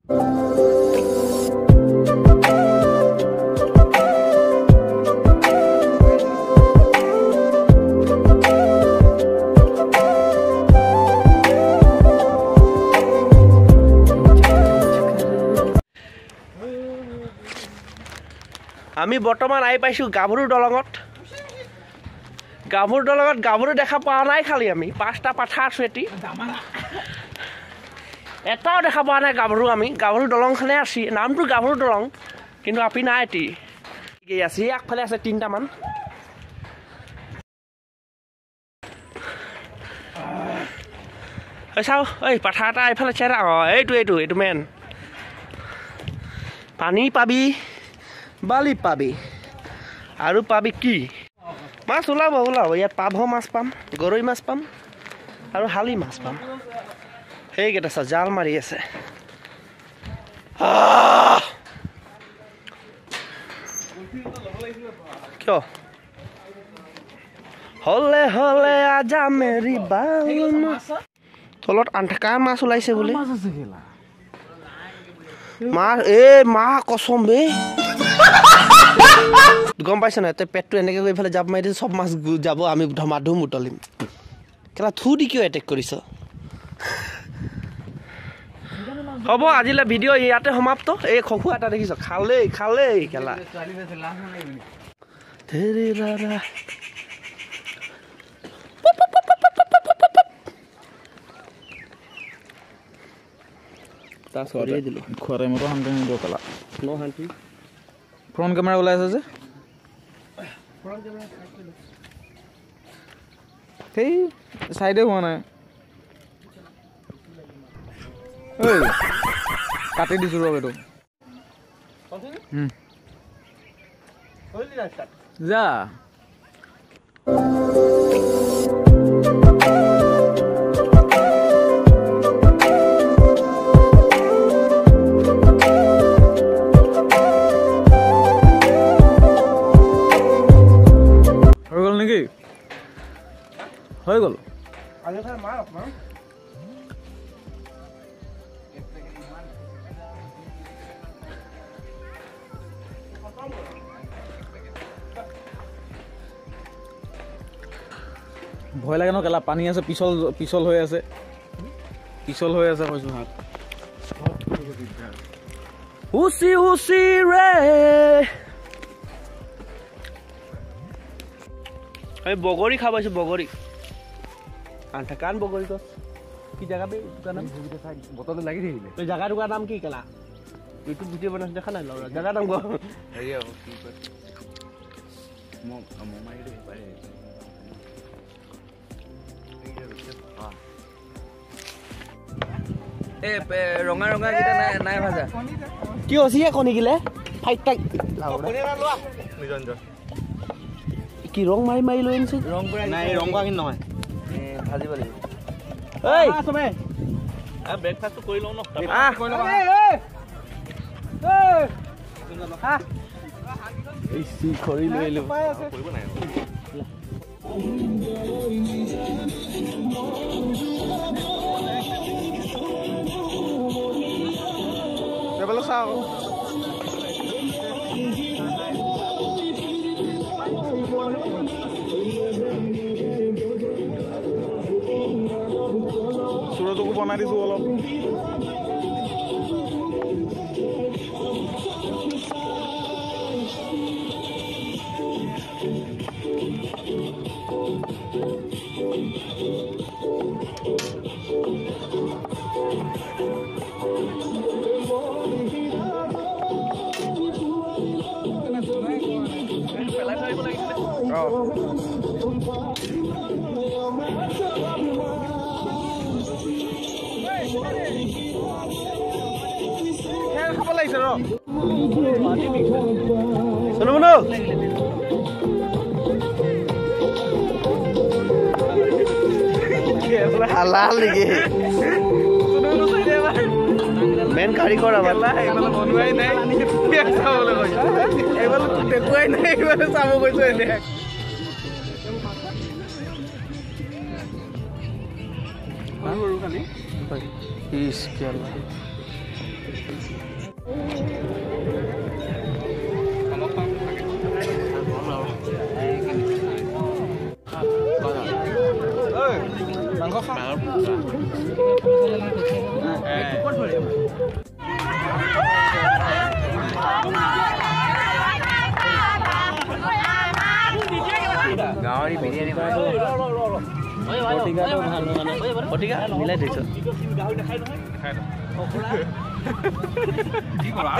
আমি বৰ্তমান আহি পাইছোঁ গাভৰু দলঙত। গাভৰু দলঙত গাভৰু দেখা পোৱা নাই। খালি আমি 5টা পাঠা আছো। এটাও দেখা পোৱা নাই গাভৰু। আমি গাভৰু দলংখনে আছি। নামটো গাভৰু দলং, কিন্তু আপি নাই এটি আছে। আগফালে আছে 3টামান। চাও ঐ পাঠা এটা এইফালে চেৰা। এইটো মেন। পানী পাবি, বালি পাবি, আৰু পাবি কি মাছ ওলাব। ইয়াত পাভ মাছ পাম, গৰৈ মাছ পাম, আৰু শালি মাছ পাম। সেইকেইটা চা জাল মাৰি আছে। কিয় হলে হলে আজা মেৰি বাল। তলত আনথাকা মাছ ওলাইছে বোলে। মাছ মা কচম বে। গম পাইছ নাই তই? পেটটো এনেকে গৈ পেলাই জাপ মাৰি দিছে, চব মাছ যাব। আমি ধমাধুম উতলিম। কেলা থু দি কিয় এটেক কৰিছ? হ'ব আজিলৈ ভিডিঅ' ইয়াতে সমাপ্ত। এই খকুৱা এটা দেখিছ? খালেই কেলা। ফ্ৰণ্ট কেমেৰা ওলাই আছে যে সেই চাইডে হোৱা নাই। কাটি দিছো ৰ এইটো। যা হৈ গ'ল নেকি? হৈ গ'ল। ভয় লাগে ন কেলা। পানী আছে, পিছল হৈ আছে কৈছো। হাত উচি ৰে। আমি বগৰী খাব পাইছো। বগৰী আনথাকান বগৰী গছ। কি জেগা বে? বতৰটো লাগি থাকিলে। তই জেগা টুকুৰা নাম কি কেলা? ইউটিউব ভিডিঅ' বনাইছে দেখা নাই? জেগা নাম ক। ৰঙা কেইটা নাই ভাজা। কি হৈছে কণী গিলে? কি ৰং মাৰি লৈ আনিছে? ৰং কৰা কিন্তু নহয়, ভাজিব লাগিব। ব্ৰেকফাষ্টটো কৰি লওঁ ন। খৰি লৈ আহিলো। চাওঁ চুৰটোকো বনাই দিছো অলপ। খাব লাগিছে ৰ হালাল নেকি? মেন কাৰিকৰ আমাৰ বনোৱাই নাই, চাবলৈ কৈছে। এইবাৰ দেখুৱাই নাই, এইবাৰ চাব কৈছো। এনে খালি মাংস খা গাঁৱৰী বিৰিয়ানী প্ৰতিকা মিলাই দিছ কি কৰা